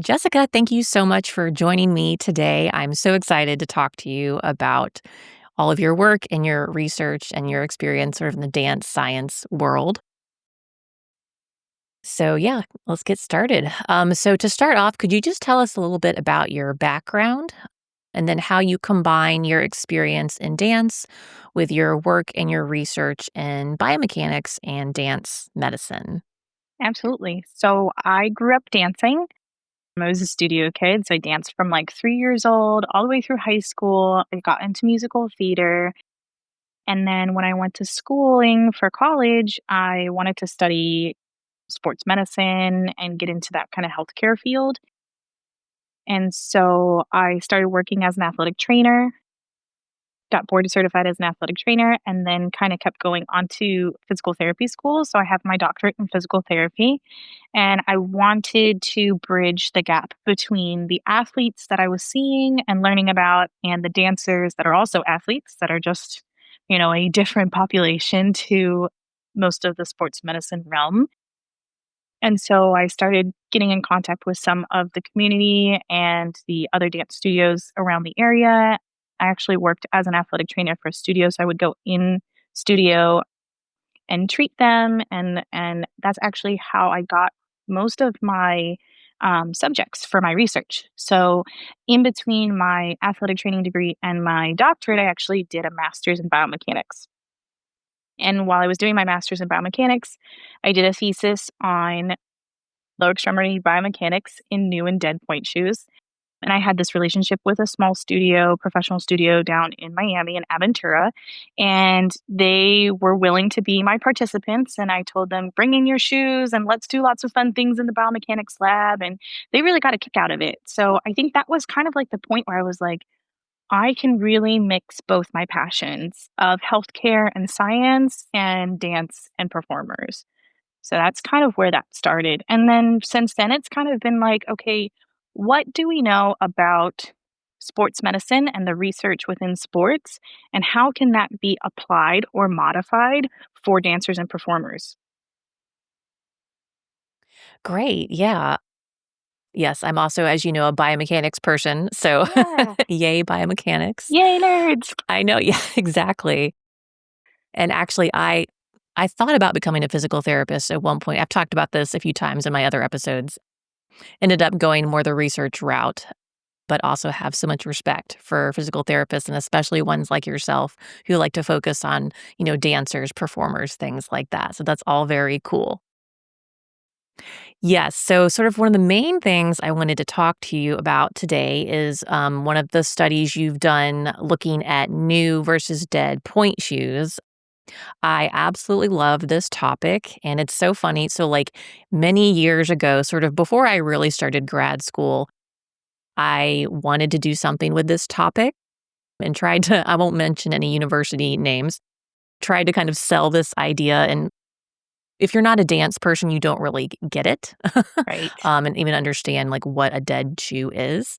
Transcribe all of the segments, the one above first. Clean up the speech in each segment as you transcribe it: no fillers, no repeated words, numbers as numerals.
Jessica, thank you so much for joining me today. I'm so excited to talk to you about all of your work and your research and your experience sort of in the dance science world. So, yeah, let's get started. So, to start off, could you just tell us a little bit about your background and then how you combine your experience in dance with your work and your research in biomechanics and dance medicine? Absolutely. So I grew up dancing. I was a studio kid, so I danced from like 3 years old all the way through high school. I got into musical theater. And then when I went to schooling for college, I wanted to study sports medicine and get into that kind of healthcare field. And so I started working as an athletic trainer, got board certified as an athletic trainer, and then kind of kept going on to physical therapy school. So I have my doctorate in physical therapy. And I wanted to bridge the gap between the athletes that I was seeing and learning about and the dancers that are also athletes that are just, a different population to most of the sports medicine realm. And so I started getting in contact with some of the community and the other dance studios around the area. I actually worked as an athletic trainer for a studio, so I would go in studio and treat them, and that's actually how I got most of my subjects for my research. So, in between my athletic training degree and my doctorate, I actually did a master's in biomechanics. And while I was doing my master's in biomechanics, I did a thesis on lower extremity biomechanics in new and dead point shoes. And I had this relationship with a small studio, professional studio down in Miami in Aventura. And they were willing to be my participants. And I told them, bring in your shoes and let's do lots of fun things in the biomechanics lab. And they really got a kick out of it. So I think that was kind of like the point where I was like, I can really mix both my passions of healthcare and science and dance and performers. So that's kind of where that started. And then since then, it's kind of been like, okay, what do we know about sports medicine and the research within sports? And how can that be applied or modified for dancers and performers? Great. Yeah. Yes, I'm also, as you know, a biomechanics person. So, Yeah. yay, biomechanics. Yay, nerds. I know. Yeah, exactly. And actually, I thought about becoming a physical therapist at one point. I've talked about this a few times in my other episodes. Ended up going more the research route, but also have so much respect for physical therapists and especially ones like yourself who like to focus on, dancers, performers, things like that. So that's all very cool. Yes. So, sort of one of the main things I wanted to talk to you about today is one of the studies you've done looking at new versus dead point shoes. I absolutely love this topic. And it's so funny. So, like many years ago, sort of before I really started grad school, I wanted to do something with this topic and tried to, I won't mention any university names, tried to kind of sell this idea. And if you're not a dance person, you don't really get it Right. and even understand like what a dead shoe is.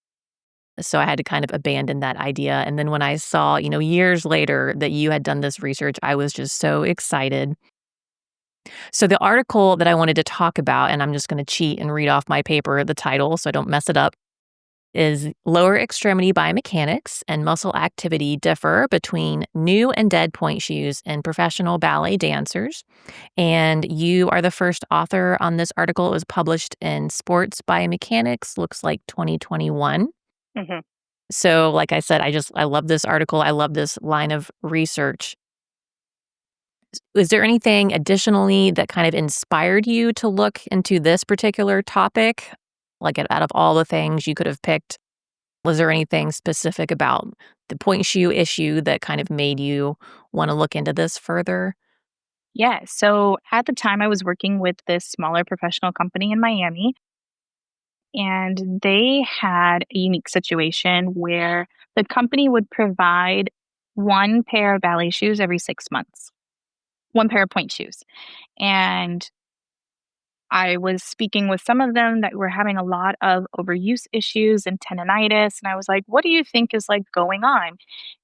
So I had to kind of abandon that idea. And then when I saw, years later that you had done this research, I was just so excited. So the article that I wanted to talk about, and I'm just going to cheat and read off my paper, the title, so I don't mess it up, is lower extremity biomechanics and muscle activity differ between new and dead point shoes in professional ballet dancers. And you are the first author on this article. It was published in Sports Biomechanics, looks like 2021. Hmm. So, like I said, I love this article. I love this line of research. Is there anything additionally that kind of inspired you to look into this particular topic? Like out of all the things you could have picked, was there anything specific about the point shoe issue that kind of made you want to look into this further? Yeah. So at the time, I was working with this smaller professional company in Miami, and they had a unique situation where the company would provide one pair of ballet shoes every 6 months, one pair of point shoes. And I was speaking with some of them that were having a lot of overuse issues and tendonitis. And I was like, what do you think is like going on?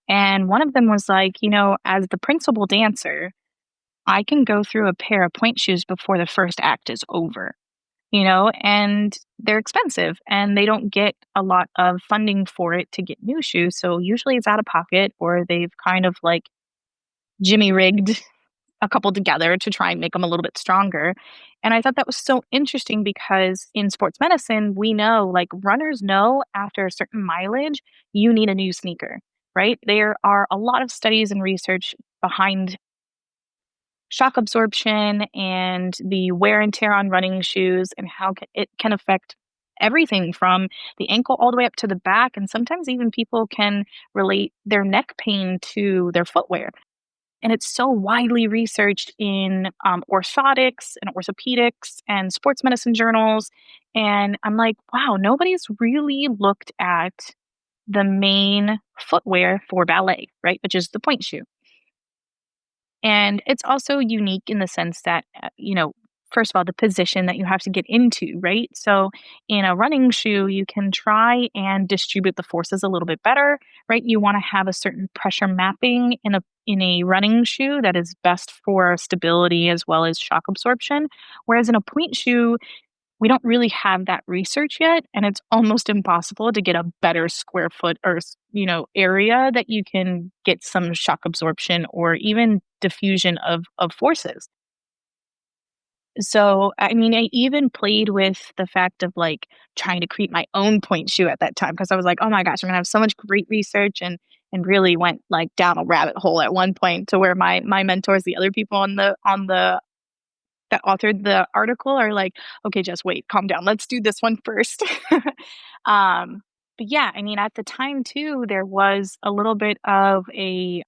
And one of them was like, as the principal dancer, I can go through a pair of point shoes before the first act is over. and they're expensive and they don't get a lot of funding for it to get new shoes. So usually it's out of pocket or they've kind of like jimmy rigged a couple together to try and make them a little bit stronger. And I thought that was so interesting because in sports medicine, we know, like runners know after a certain mileage, you need a new sneaker, right? There are a lot of studies and research behind shock absorption and the wear and tear on running shoes and how it can affect everything from the ankle all the way up to the back. And sometimes even people can relate their neck pain to their footwear. And it's so widely researched in orthotics and orthopedics and sports medicine journals. And I'm like, wow, nobody's really looked at the main footwear for ballet, right? Which is the point shoe. And it's also unique in the sense that, first of all, the position that you have to get into, right? So in a running shoe, you can try and distribute the forces a little bit better, right? You want to have a certain pressure mapping in a running shoe that is best for stability as well as shock absorption. Whereas in a point shoe, we don't really have that research yet, and it's almost impossible to get a better square foot or area that you can get some shock absorption or even diffusion of forces. So, I mean, I even played with the fact of like trying to create my own point shoe at that time because I was like, oh my gosh, I'm gonna have so much great research and really went like down a rabbit hole at one point to where my mentors, the other people on the that authored the article are like, "Okay, just wait, calm down. Let's do this one first." um, but yeah, I mean, at the time too, there was a little bit of a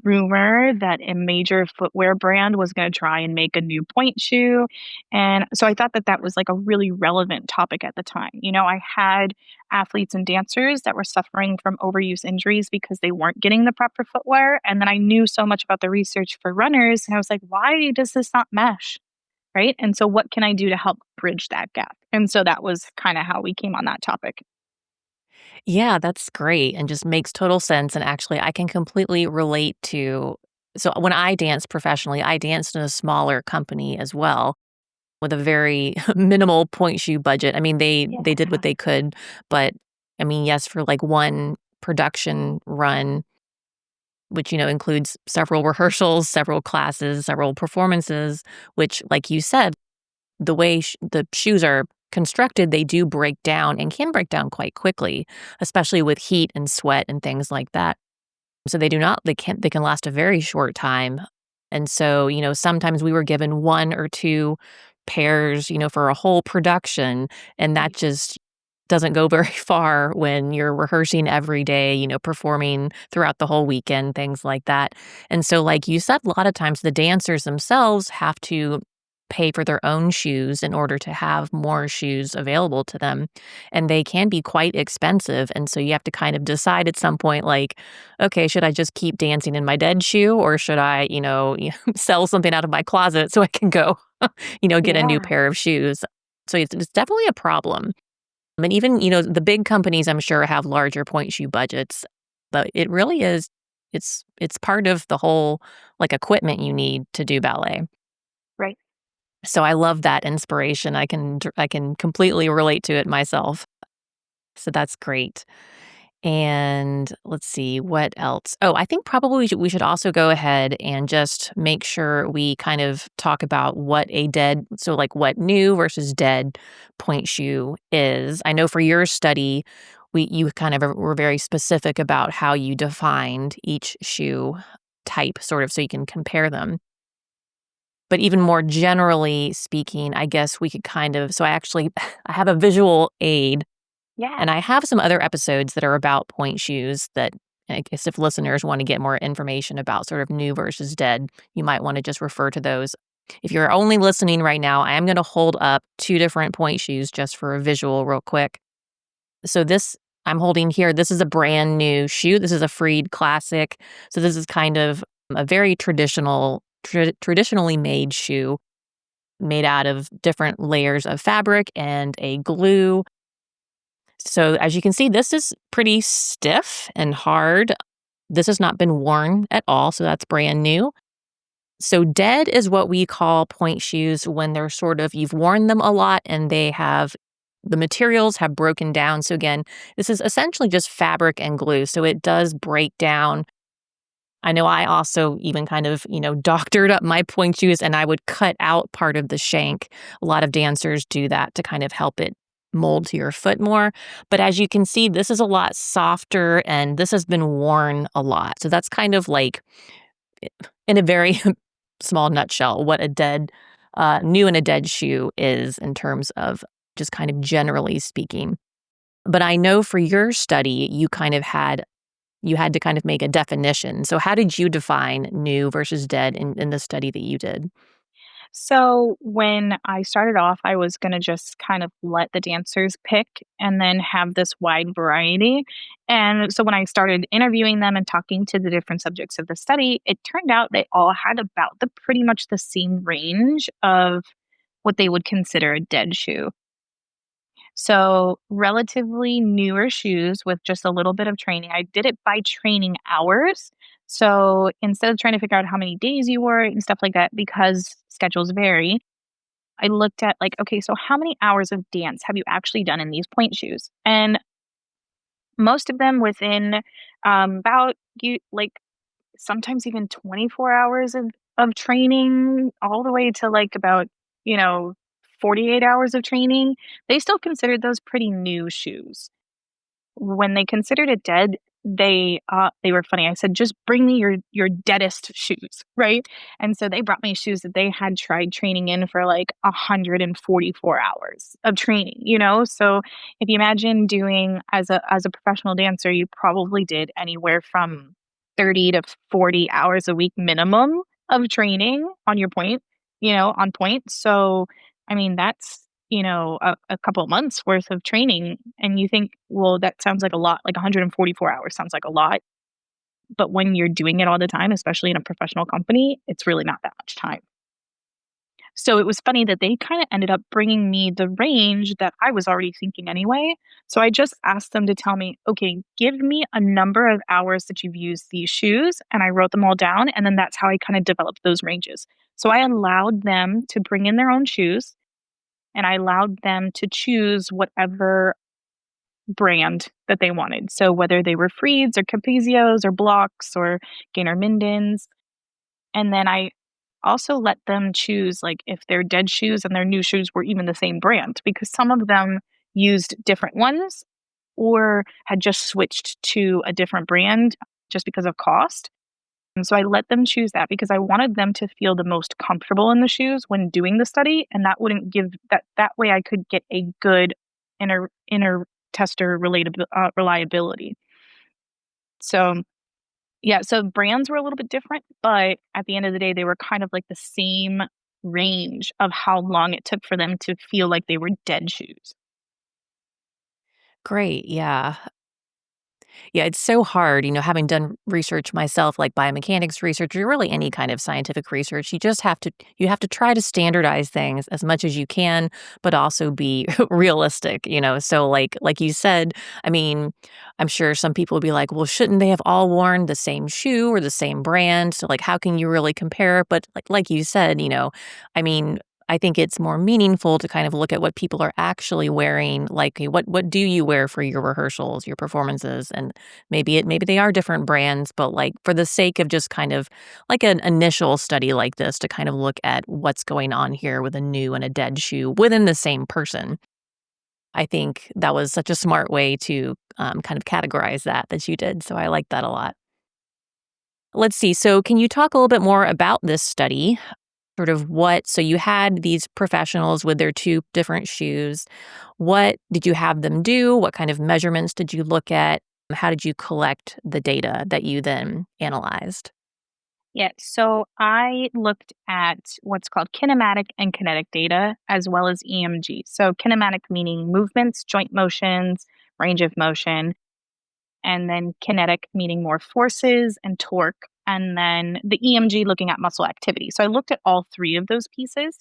rumor that a major footwear brand was going to try and make a new point shoe, and so I thought that that was like a really relevant topic at the time. I had athletes and dancers that were suffering from overuse injuries because they weren't getting the proper footwear, and then I knew so much about the research for runners, and I was like, "Why does this not mesh?" Right? And so what can I do to help bridge that gap? And so that was kinda how we came on that topic. Yeah, that's great and just makes total sense, and actually, I can completely relate to so when I danced professionally, I danced in a smaller company as well with a very minimal point shoe budget. I mean, they did what Yeah. they could, but, I mean, yes, for, like, 1 production run, which, includes several rehearsals, several classes, several performances, which, like you said, the way the shoes are constructed, they do break down and can break down quite quickly, especially with heat and sweat and things like that. So they can last a very short time. And so, sometimes we were given 1 or 2 pairs, for a whole production, and that Right. just doesn't go very far when you're rehearsing every day, performing throughout the whole weekend, things like that. And so, like you said, a lot of times the dancers themselves have to pay for their own shoes in order to have more shoes available to them, and they can be quite expensive, and so you have to kind of decide at some point, like, "Okay, should I just keep dancing in my dead shoe, or should I, sell something out of my closet so I can go, get a new Yeah. pair of shoes?" So it's definitely a problem. I mean, even, the big companies, I'm sure, have larger point shoe budgets, but it really is it's part of the whole, like, equipment you need to do ballet. Right. So I love that inspiration. I can completely relate to it myself. So that's great. And let's see what else. Oh, I think probably we should also go ahead and just make sure we kind of talk about like what new versus dead point shoe is. I know for your study, you kind of were very specific about how you defined each shoe type, sort of, so you can compare them. But even more generally speaking, I guess we could kind of so I actually I have a visual aid, Yeah. and I have some other episodes that are about point shoes that I guess if listeners want to get more information about sort of new versus dead, you might want to just refer to those. If you're only listening right now, I am going to hold up 2 different point shoes just for a visual real quick. So this I'm holding here, this is a brand new shoe. This is a Freed Classic. So this is kind of a very traditionally made shoe made out of different layers of fabric and a glue. So as you can see, this is pretty stiff and hard. This has not been worn at all, so that's brand new. So dead is what we call point shoes when they're sort of you've worn them a lot and they have the materials have broken down. So again, this is essentially just fabric and glue. So it does break down. I know I also even kind of, doctored up my point shoes and I would cut out part of the shank. A lot of dancers do that to kind of help it mold to your foot more. But as you can see, this is a lot softer and this has been worn a lot. So that's kind of like, in a very small nutshell, what a new and a dead shoe is in terms of just kind of generally speaking. But I know for your study, you had to kind of make a definition. So how did you define new versus dead in the study that you did? So when I started off, I was going to just kind of let the dancers pick and then have this wide variety. And so when I started interviewing them and talking to the different subjects of the study, it turned out they all had about the pretty much the same range of what they would consider a dead shoe. So, relatively newer shoes with just a little bit of training. I did it by training hours. So, instead of trying to figure out how many days you were and stuff like that, because schedules vary, I looked at like, okay, so how many hours of dance have you actually done in these point shoes? And most of them within about you like sometimes even 24 hours of training all the way to like about, you know, 48 hours of training, they still considered those pretty new shoes. When they considered it dead, they were funny. I said, "Just bring me your deadest shoes," right? And so they brought me shoes that they had tried training in for like 144 hours of training, you know? So if you imagine doing as a professional dancer, you probably did anywhere from 30 to 40 hours a week minimum of training on your point, on point. So I mean, that's a couple of months worth of training, and you think, well, that sounds like a lot, like 144 hours sounds like a lot. But when you're doing it all the time, especially in a professional company, it's really not that much time. So it was funny that they kind of ended up bringing me the range that I was already thinking anyway. So I just asked them to tell me, okay, give me a number of hours that you've used these shoes. And I wrote them all down. And then that's how I kind of developed those ranges. So I allowed them to bring in their own shoes and I allowed them to choose whatever brand that they wanted. So whether they were Freeds or Caprizios or Blocks or Gaynor Mindens. And then I also let them choose like if their dead shoes and their new shoes were even the same brand because some of them used different ones or had just switched to a different brand just because of cost. And so I let them choose that because I wanted them to feel the most comfortable in the shoes when doing the study, and that wouldn't give that way I could get a good inner tester reliability. So yeah, so brands were a little bit different, but at the end of the day, they were kind of like the same range of how long it took for them to feel like they were dead shoes. Great, yeah. Yeah, it's so hard, having done research myself, like biomechanics research or really any kind of scientific research, you have to try to standardize things as much as you can, but also be realistic. So like you said, I mean, I'm sure some people would be like, well, shouldn't they have all worn the same shoe or the same brand? So like how can you really compare? But like you said, I mean, I think it's more meaningful to kind of look at what people are actually wearing. Like, okay, what do you wear for your rehearsals, your performances, and maybe they are different brands, but like for the sake of just kind of like an initial study like this to kind of look at what's going on here with a new and a dead shoe within the same person. I think that was such a smart way to kind of categorize that you did. So I like that a lot. Let's see. So, can you talk a little bit more about this study? Sort of so you had these professionals with their two different shoes. What did you have them do? What kind of measurements did you look at? How did you collect the data that you then analyzed? Yeah, so I looked at what's called kinematic and kinetic data as well as EMG. So, kinematic meaning movements, joint motions, range of motion, and then kinetic meaning more forces and torque, and then the EMG looking at muscle activity. So, I looked at all three of those pieces.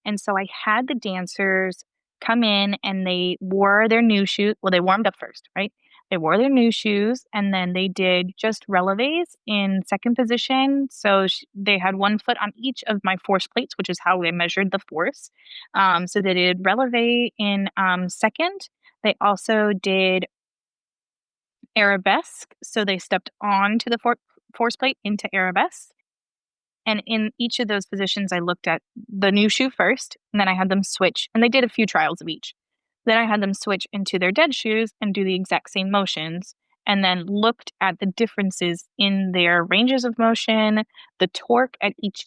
And so I had the dancers come in and they wore their new shoes. Well, they warmed up first, right? They wore their new shoes, and then they did just releves in second position. So they had one foot on each of my force plates, which is how they measured the force. So they did releve in second. They also did arabesque. So they stepped onto the force plate into arabesque. And in each of those positions, I looked at the new shoe first, and then I had them switch, and they did a few trials of each. Then I had them switch into their dead shoes and do the exact same motions, and then looked at the differences in their ranges of motion, the torque at each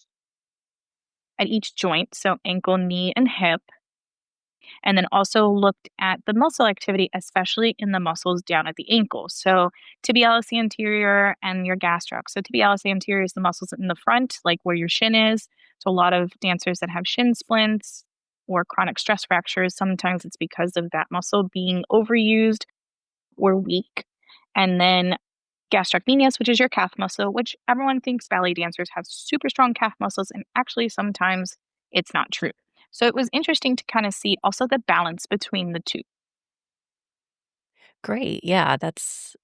joint, so ankle, knee, and hip, and then also looked at the muscle activity, especially in the muscles down at the ankle. So tibialis anterior and your gastroc. So tibialis anterior is the muscles in the front, like where your shin is. So a lot of dancers that have shin splints or chronic stress fractures, sometimes it's because of that muscle being overused or weak. And then gastrocnemius, which is your calf muscle, which everyone thinks ballet dancers have super strong calf muscles, and actually sometimes it's not true. So it was interesting to kind of see also the balance between the two. Great. Yeah,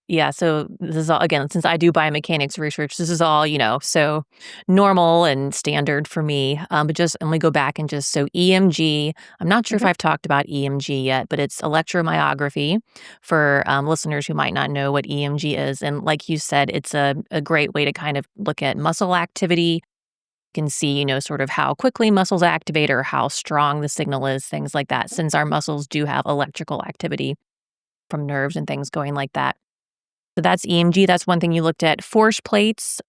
yeah, so this is all again, since I do biomechanics research, this is all, so normal and standard for me. But just let me go back and just so EMG, I'm not sure if Mhm. I've talked about EMG yet, but it's electromyography for listeners who might not know what EMG is. And like you said, it's a great way to kind of look at muscle activity. You can see, sort of how quickly muscles activate or how strong the signal is, things like that, since our muscles do have electrical activity from nerves and things going like that. So that's EMG. That's one thing you looked at. Force plates.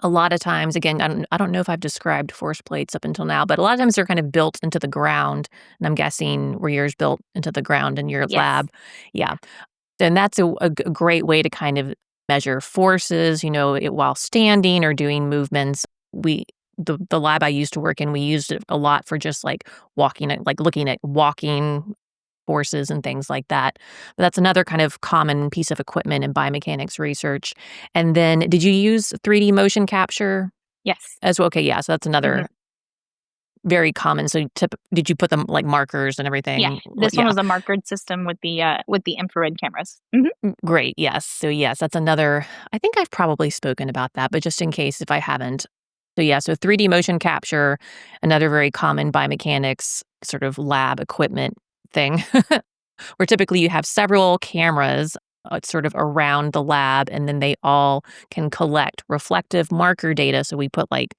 A lot of times, again, I don't know if I've described force plates up until now, but a lot of times they're kind of built into the ground. And I'm guessing were yours built into the ground in your Yes. lab? Yeah. And that's a great way to kind of measure forces, while standing or doing movements. The lab I used to work in, we used it a lot for just like walking, like looking at walking forces and things like that. But that's another kind of common piece of equipment in biomechanics research. And then did you use 3D motion capture Yes. as well? Okay, yeah, so that's Mhm. another very common. So did you put them like markers and Yeah. everything? This one Yeah. was a markered system with the infrared cameras. Great. Yes. So yes, that's another I think I've probably spoken about that, but just in case if I haven't. So yeah, so 3D motion capture, another very common biomechanics sort of lab equipment thing. Where typically you have several cameras sort of around the lab, and then they all can collect reflective marker data. So we put like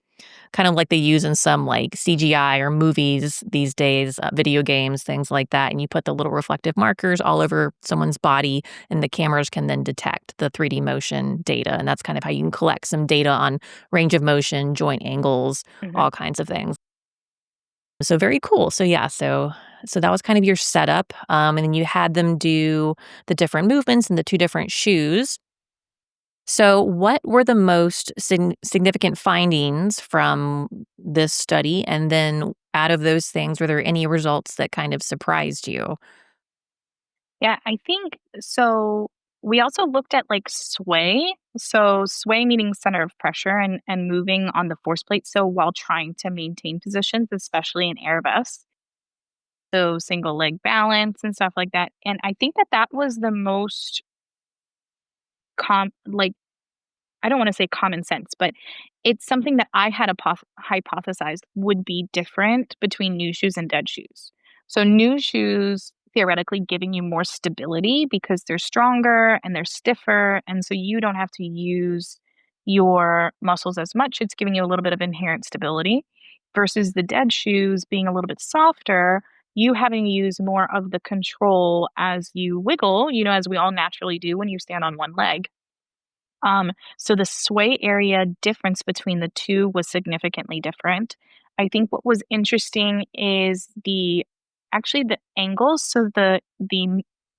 kind of like they use in some like CGI or movies these days, video games, things like that. And you put the little reflective markers all over someone's body, and the cameras can then detect the 3D motion data. And that's kind of how you can collect some data on range of motion, joint angles, Mhm. all kinds of things. So very cool. So yeah, so that was kind of your setup, and then you had them do the different movements and the 2 different shoes. So what were the most significant findings from this study? And then out of those things, were there any results that kind of surprised you? Yeah, I think so. We also looked at like sway. So sway meaning center of pressure and moving on the force plate. So while trying to maintain positions, especially in arabesque, so single leg balance and stuff like that. And I think that that was the most like I don't want to say common sense, but it's something that I had hypothesized would be different between new shoes and dead shoes. So, new shoes theoretically giving you more stability because they're stronger and they're stiffer. And so you don't have to use your muscles as much. It's giving you a little bit of inherent stability versus the dead shoes being a little bit softer. You having to use more of the control as you wiggle, as we all naturally do when you stand on one leg. So the sway area difference between the two was significantly different. I think what was interesting is the angles. So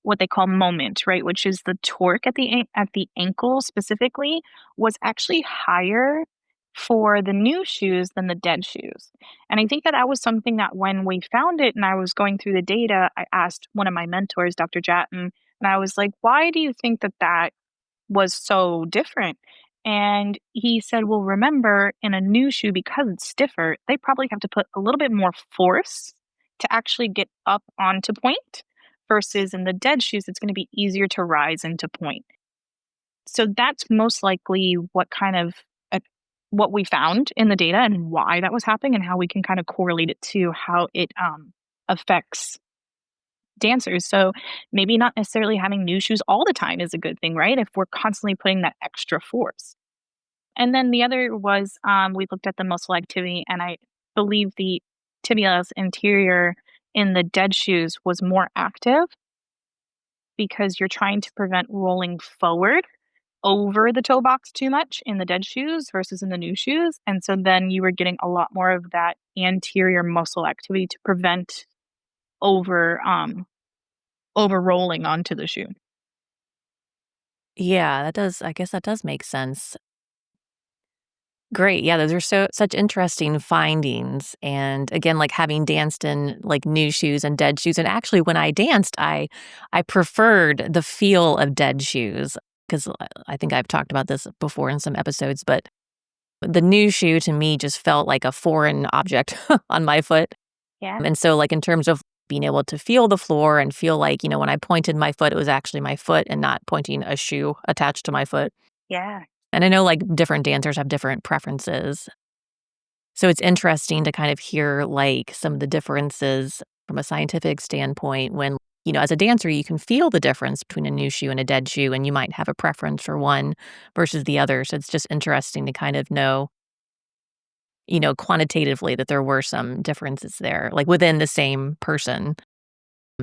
what they call moment, right, which is the torque at at the ankle specifically, was actually higher for the new shoes than the dead shoes. And I think that that was something that when we found it and I was going through the data, I asked one of my mentors, Dr. Jatton, and I was like, "Why do you think that was so different?" And he said, "Well, remember, in a new shoe, because it's stiffer, they probably have to put a little bit more force to actually get up onto point versus in the dead shoes, it's going to be easier to rise into point. So that's most likely uh, what we found in the data and why that was happening and how we can kind of correlate it to how it affects dancers. So maybe not necessarily having new shoes all the time is a good thing, right? If we're constantly putting that extra force. And then the other was we looked at the muscle activity, and I believe the tibialis anterior in the dead shoes was more active because you're trying to prevent rolling forward over the toe box too much in the dead shoes versus in the new shoes. And so then you were getting a lot more of that anterior muscle activity to prevent over over rolling onto the shoe. Yeah, I guess that does make sense. Great. Yeah, those are such interesting findings. And again, like having danced in like new shoes and dead shoes. And actually when I danced, I preferred the feel of dead shoes because I think I've talked about this before in some episodes, but the new shoe to me just felt like a foreign object on my foot. Yeah. And so like in terms of being able to feel the floor and feel like, when I pointed my foot, it was actually my foot and not pointing a shoe attached to my foot. Yeah. And I know like different dancers have different preferences. So it's interesting to kind of hear like some of the differences from a scientific standpoint when, as a dancer, you can feel the difference between a new shoe and a dead shoe, and you might have a preference for one versus the other. So it's just interesting to kind of know, quantitatively that there were some differences there, like within the same person.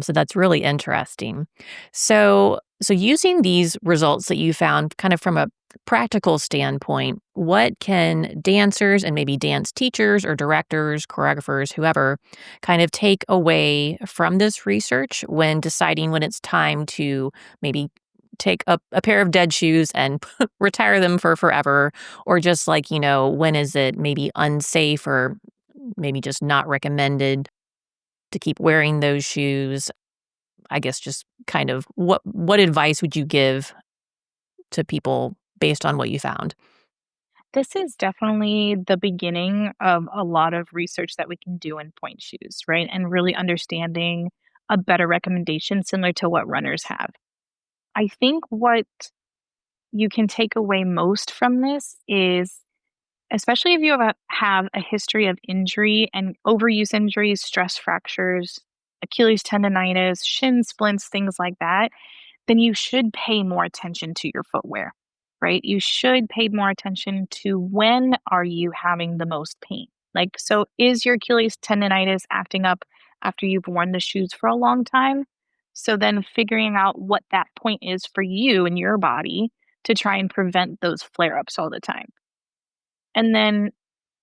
So that's really interesting. So using these results that you found kind of from a practical standpoint, what can dancers and maybe dance teachers or directors, choreographers, whoever kind of take away from this research when deciding when it's time to maybe take a pair of dead shoes and retire them for forever, or just like, when is it maybe unsafe or maybe just not recommended to keep wearing those shoes? I guess just kind of what advice would you give to people based on what you found? This is definitely the beginning of a lot of research that we can do in point shoes, right? And really understanding a better recommendation similar to what runners have. I think what you can take away most from this is, especially if you have a history of injury and overuse injuries, stress fractures, Achilles tendonitis, shin splints, things like that, then you should pay more attention to your footwear, right? You should pay more attention to when are you having the most pain. Like, so is your Achilles tendonitis acting up after you've worn the shoes for a long time? So then figuring out what that point is for you and your body to try and prevent those flare ups all the time. And then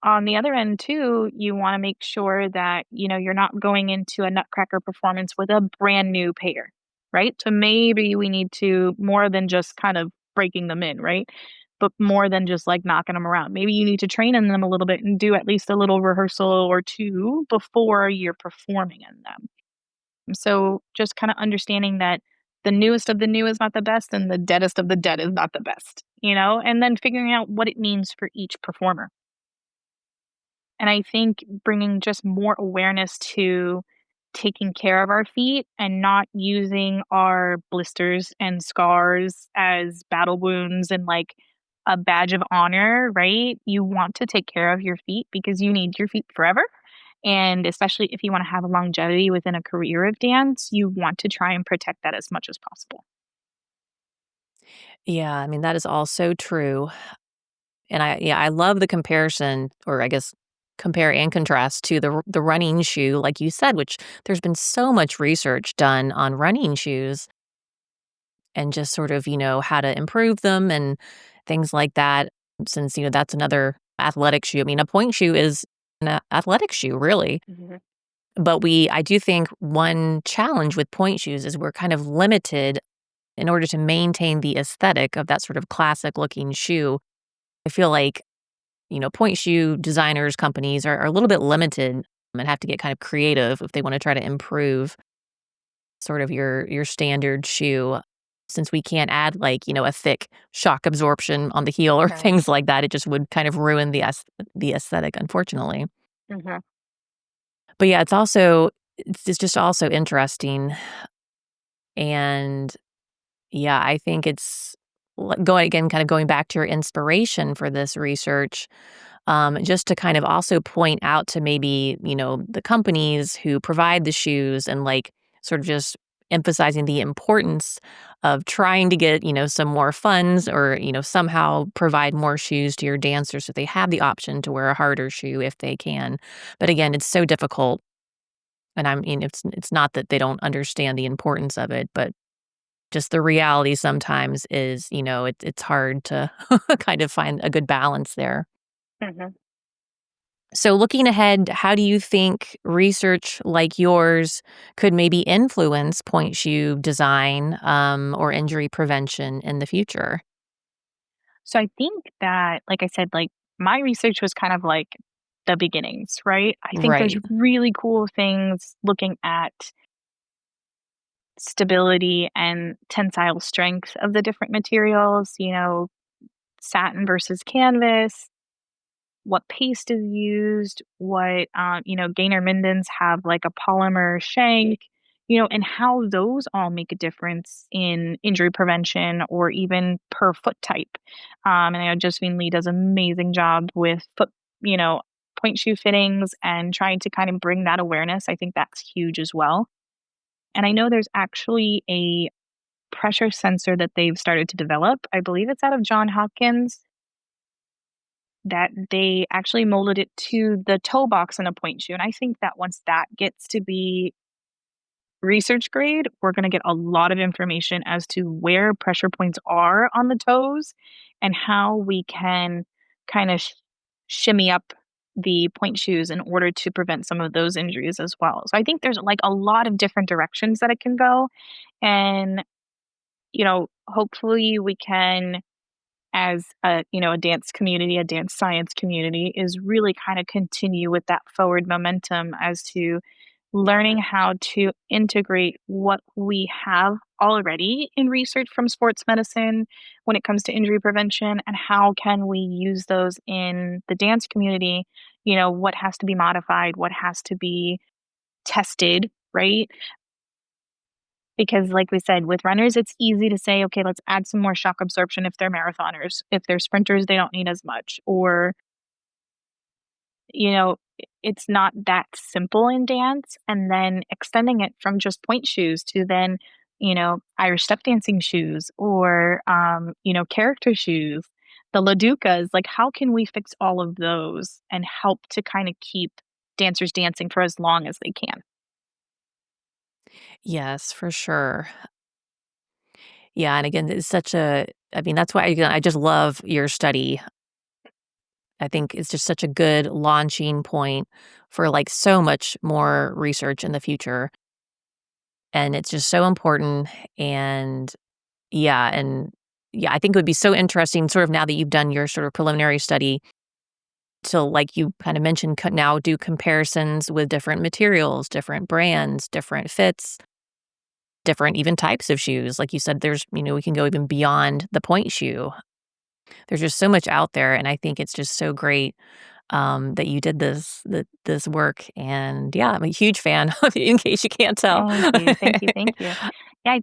on the other end too, you wanna make sure that, you're not going into a nutcracker performance with a brand new pair, right? So maybe we need to more than just kind of breaking them in, right? But more than just, like, knocking them around. Maybe you need to train in them a little bit and do at least a little rehearsal or 2 before you're performing in them. So just kinda understanding that the newest of the new is not the best and the deadest of the dead is not the best, and then figuring out what it means for each performer. And I think bringing just more awareness to taking care of our feet and not using our blisters and scars as battle wounds and like a badge of honor, right? You want to take care of your feet because you need your feet forever. And especially if you want to have a longevity within a career of dance, you want to try and protect that as much as possible. Yeah, I mean, that is all so true. And I love the comparison, or I guess compare and contrast to the running shoe, like you said, which there's been so much research done on running shoes and just sort of, how to improve them and things like that. Since, that's another athletic shoe. I mean, a point shoe is an athletic shoe, really. Mhm. But I do think one challenge with point shoes is we're kind of limited in order to maintain the aesthetic of that sort of classic looking shoe. I feel like, point shoe designers, companies are a little bit limited and have to get kind of creative if they want to try to improve sort of your standard shoe. Since we can't add like, a thick shock absorption on the heel or Right. things like that, it just would kind of ruin the aesthetic, unfortunately. Mhm. But yeah, it's just also interesting. And yeah, I think it's going again, kind of going back to your inspiration for this research, just to kind of also point out to maybe, the companies who provide the shoes and like sort of just emphasizing the importance of trying to get, some more funds or, somehow provide more shoes to your dancers so they have the option to wear a harder shoe if they can. But again, it's so difficult. And I mean, it's not that they don't understand the importance of it, but just the reality sometimes is, it's hard to kind of find a good balance there. Mhm. So, looking ahead, how do you think research like yours could maybe influence point shoe design or injury prevention in the future? So I think that, like I said, like my research was kind of like the beginnings, right? I think there's Right. really cool things looking at stability and tensile strength of the different materials, satin versus canvas, what paste is used, what, Gainer Mindens have like a polymer shank, and how those all make a difference in injury prevention or even per foot type. And I know Josephine Lee does an amazing job with foot, you know, point shoe fittings and trying to kind of bring that awareness. I think that's huge as well. And I know there's actually a pressure sensor that they've started to develop. I believe it's out of John Hopkins that they actually molded it to the toe box in a point shoe, and I think that once that gets to be research grade, we're gonna get a lot of information as to where pressure points are on the toes and how we can kinda shimmy up the point shoes in order to prevent some of those injuries as well. So I think there's, like, a lot of different directions that it can go, and, hopefully we can as a dance community, a dance science community, is really kind of continue with that forward momentum as to learning how to integrate what we have already in research from sports medicine when it comes to injury prevention and how can we use those in the dance community, what has to be modified, what has to be tested, right? Because like we said, with runners, it's easy to say, "Okay, let's add some more shock absorption if they're marathoners. If they're sprinters, they don't need as much." Or, it's not that simple in dance, and then extending it from just point shoes to then, Irish step dancing shoes or, character shoes, the Laducas, like, how can we fix all of those and help to kinda keep dancers dancing for as long as they can? Yes, for sure. Yeah. And again, it's such a, I mean, that's why again, I just love your study. I think it's just such a good launching point for like so much more research in the future. And it's just so important. And yeah, and yeah, I think it would be so interesting, sort of now that you've done your sort of preliminary study, to like you kind of mentioned, now do comparisons with different materials, different brands, different fits, different even types of shoes. Like you said, we can go even beyond the point shoe. There's just so much out there, and I think it's just so great that you did this work. And yeah, I'm a huge fan. In case you can't tell. Thank you, thank you, thank you. Yeah,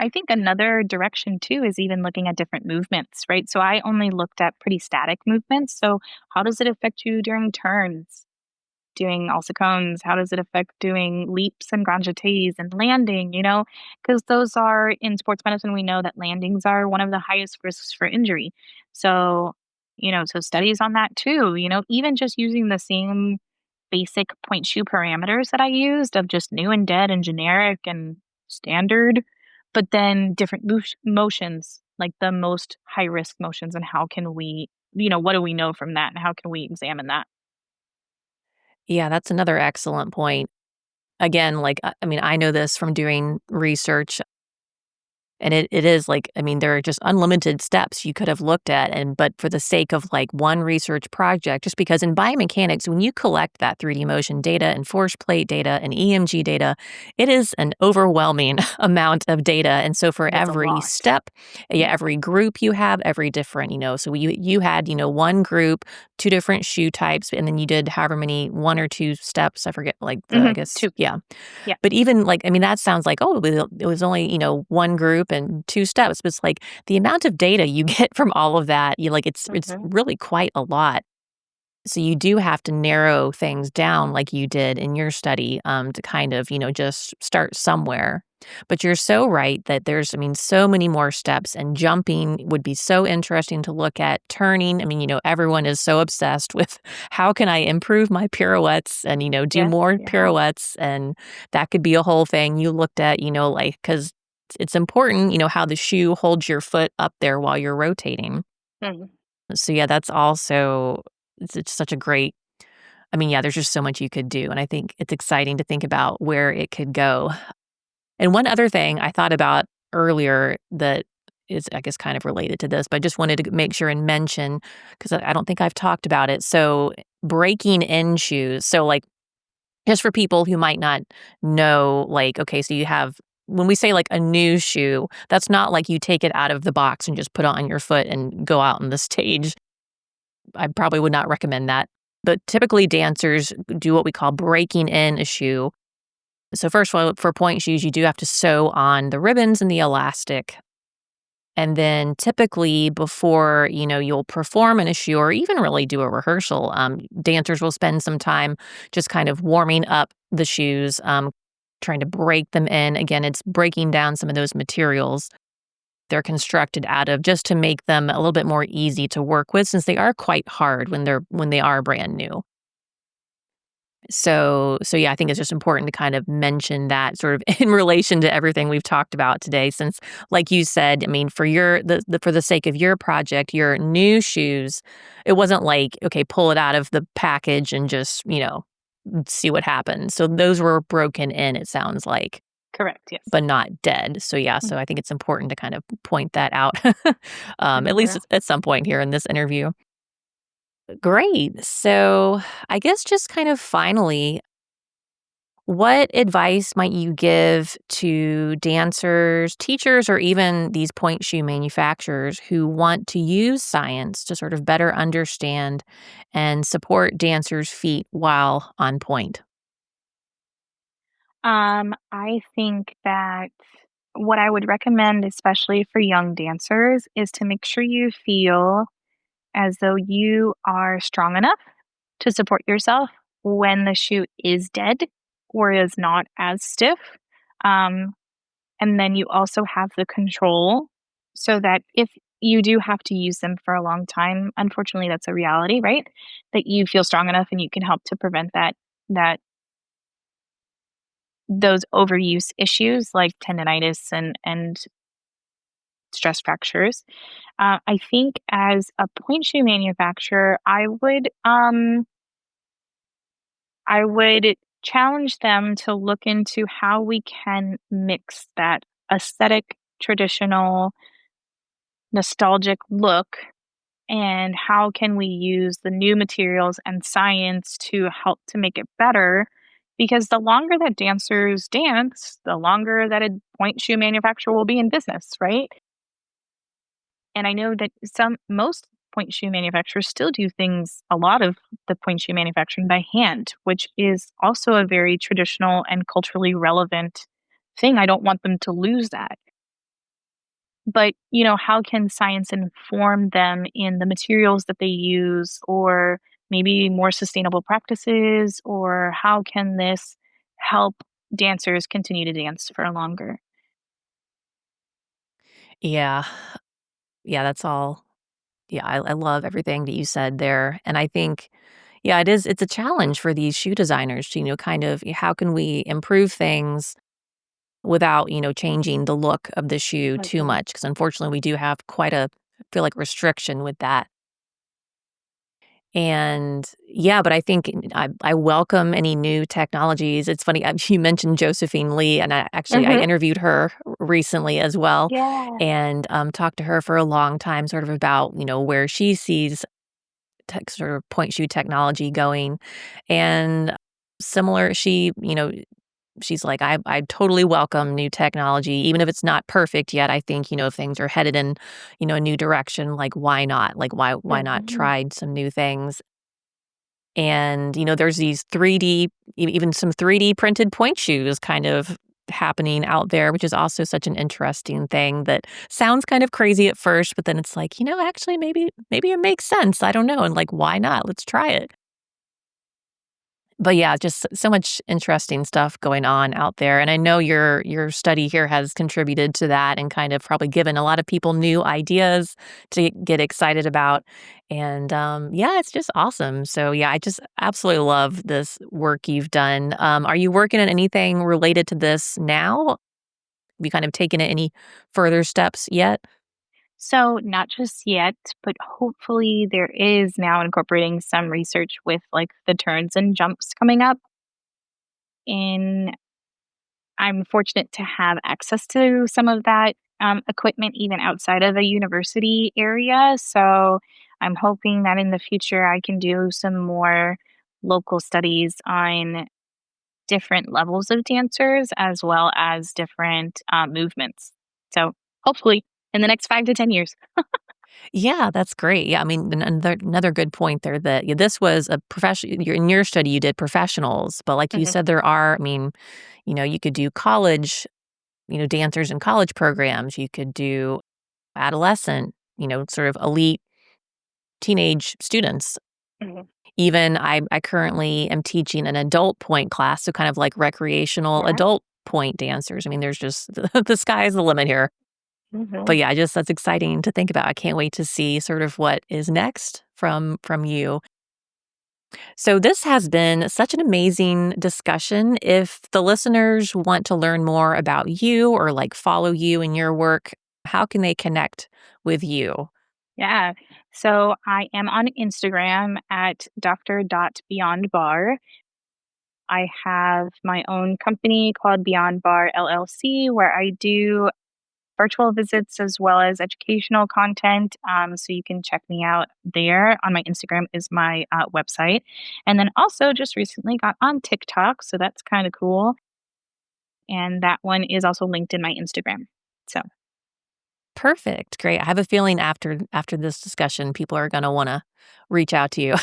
I think another direction too is even looking at different movements, right? So I only looked at pretty static movements. So how does it affect you during turns? Doing alcicones? How does it affect doing leaps and grand jetés and landing, because those are in sports medicine, we know that landings are one of the highest risks for injury. So, so studies on that too, even just using the same basic point shoe parameters that I used of just new and dead and generic and standard, but then different motions, like the most high risk motions, and how can we, what do we know from that and how can we examine that? Yeah, that's another excellent point. Again, like I mean, I know this from doing research. And it is like, I mean, there are just unlimited steps you could have looked at, and but for the sake of like one research project, just because in biomechanics, when you collect that 3D motion data and force plate data and EMG data, it is an overwhelming amount of data. And so for It is a every lot. step, yeah, Yeah. every group you have, every different, so you had, one group, two different shoe types, and then you did however many, one or two steps. I forget, like I guess, 2. yeah. Yeah. But even, like, I mean, that sounds like, "Oh, it was only, one group and 2 steps," but it's like the amount of data you get from all of that, it's Mhm. really quite a lot. So you do have to narrow things down like you did in your study, to kind of, just start somewhere. But you're so right that there's, I mean, so many more steps, and jumping would be so interesting to look at. Turning, I mean, everyone is so obsessed with how can I improve my pirouettes and, do Yes, more yeah. pirouettes. And that could be a whole thing you looked at, like, because it's important, how the shoe holds your foot up there while you're rotating. Mhm. So yeah, that's also, it's such a great, I mean, yeah, there's just so much you could do, and I think it's exciting to think about where it could go. And one other thing I thought about earlier that is, I guess, kind of related to this, but I just wanted to make sure and mention, because I don't think I've talked about it. So breaking in shoes. So, like, just for people who might not know, like, okay, so you have, when we say like a new shoe, that's not like you take it out of the box and just put it on your foot and go out on the stage. I probably would not recommend that. But typically, dancers do what we call breaking in a shoe. So, first of all, for point shoes, you do have to sew on the ribbons and the elastic. And then, typically, before you'll perform in a shoe or even really do a rehearsal, dancers will spend some time just kind of warming up the shoes, trying to break them in. Again, it's breaking down some of those materials they're constructed out of, just to make them a little bit more easy to work with, since they are quite hard when they are brand new. So yeah, I think it's just important to kind of mention that sort of in relation to everything we've talked about today, since, like you said, I mean, for for the sake of your project, your new shoes, it wasn't like, okay, pull it out of the package and just, see what happens. So those were broken in, it sounds like, Correct, yes. but not dead. So yeah, Mm. so I think it's important to kind of point that out, I at least will. at some point here in this interview. Great. So I guess just kind of finally, what advice might you give to dancers, teachers, or even these point shoe manufacturers who want to use science to sort of better understand and support dancers' feet while on point? I think that what I would recommend, especially for young dancers, is to make sure you feel as though you are strong enough to support yourself when the shoe is dead or is not as stiff. Um, and then you also have the control so that if you do have to use them for a long time, unfortunately, that's a reality, right? That you feel strong enough and you can help to prevent that those overuse issues like tendinitis and stress fractures. I think as a point shoe manufacturer, I would challenge them to look into how we can mix that aesthetic, traditional, nostalgic look, and how can we use the new materials and science to help to make it better, because the longer that dancers dance, the longer that a point shoe manufacturer will be in business, right? And I know that most point shoe manufacturers still do things, a lot of the point shoe manufacturing by hand, which is also a very traditional and culturally relevant thing. I don't want them to lose that. But, how can science inform them in the materials that they use, or maybe more sustainable practices, or how can this help dancers continue to dance for longer? Yeah. Yeah, that's all. Yeah, I love everything that you said there. And I think, yeah, it's a challenge for these shoe designers to, kind of, how can we improve things without, changing the look of the shoe too Mhm. much? Because unfortunately, we do have quite a, I feel like, restriction with that. And yeah, but I think I welcome any new technologies. It's funny, you mentioned Josephine Lee, and I Mhm. interviewed her recently as well, Yeah. and talked to her for a long time, sort of about where she sees sort of point shoe technology going, and similar. She's like, I totally welcome new technology, even if it's not perfect yet. I think, if things are headed in, a new direction, like why not? Like why not Mhm. try some new things? And, there's these 3D, even some 3D printed point shoes kind of happening out there, which is also such an interesting thing that sounds kind of crazy at first, but then it's like, actually maybe it makes sense. I don't know. And like, why not? Let's try it. But yeah, just so much interesting stuff going on out there, and I know your study here has contributed to that and kind of probably given a lot of people new ideas to get excited about, and, yeah, it's just awesome. So, yeah, I just absolutely love this work you've done. Are you working on anything related to this now? Have you kind of taken it any further steps yet? So, not just yet, but hopefully there is now incorporating some research with like the turns and jumps coming up. And I'm fortunate to have access to some of that equipment even outside of a university area. So, I'm hoping that in the future I can do some more local studies on different levels of dancers as well as different movements. So, hopefully in the next 5 to 10 years. Yeah, that's great. Yeah, I mean, another good point there that yeah, this was a profession. In your study, you did professionals, but like you Mhm. said, there are. I mean, you could do college, dancers in college programs. You could do adolescent, sort of elite teenage students. Mhm. Even I currently am teaching an adult point class, so kind of like recreational Yeah. adult point dancers. I mean, there's just the sky's the limit here. Mhm. But yeah, just that's exciting to think about. I can't wait to see sort of what is next from you. So this has been such an amazing discussion. If the listeners want to learn more about you or like follow you in your work, how can they connect with you? Yeah. So I am on Instagram at dr.beyondbar. I have my own company called Beyond Bar LLC where I do virtual visits as well as educational content. So you can check me out there. On my Instagram is my website. And then also just recently got on TikTok. So that's kind of cool. And that one is also linked in my Instagram. So Perfect. Great. I have a feeling after this discussion, people are going to want to reach out to you.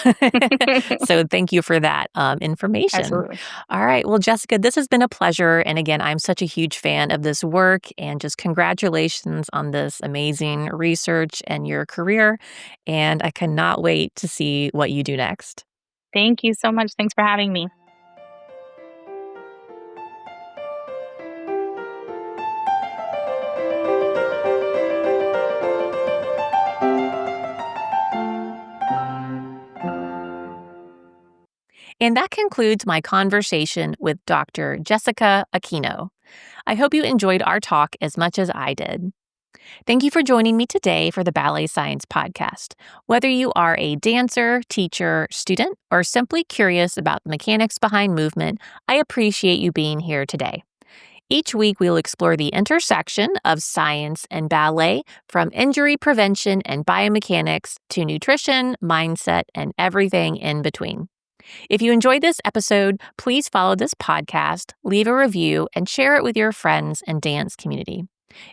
So thank you for that information. absolutely. All right. Well, Jessica, this has been a pleasure. And again, I'm such a huge fan of this work and just congratulations on this amazing research and your career. And I cannot wait to see what you do next. Thank you so much. Thanks for having me. And that concludes my conversation with Dr. Jessica Aquino. I hope you enjoyed our talk as much as I did. Thank you for joining me today for the Ballet Science podcast. Whether you are a dancer, teacher, student, or simply curious about the mechanics behind movement, I appreciate you being here today. Each week, we'll explore the intersection of science and ballet, from injury prevention and biomechanics to nutrition, mindset, and everything in between. If you enjoyed this episode, please follow this podcast, leave a review, and share it with your friends and dance community.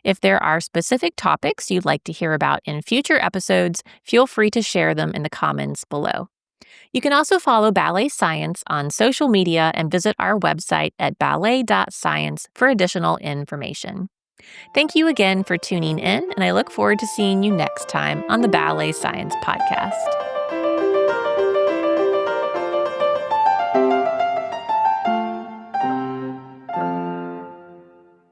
If there are specific topics you'd like to hear about in future episodes, feel free to share them in the comments below. You can also follow Ballet Science on social media and visit our website at ballet.science for additional information. Thank you again for tuning in, and I look forward to seeing you next time on the Ballet Science Podcast.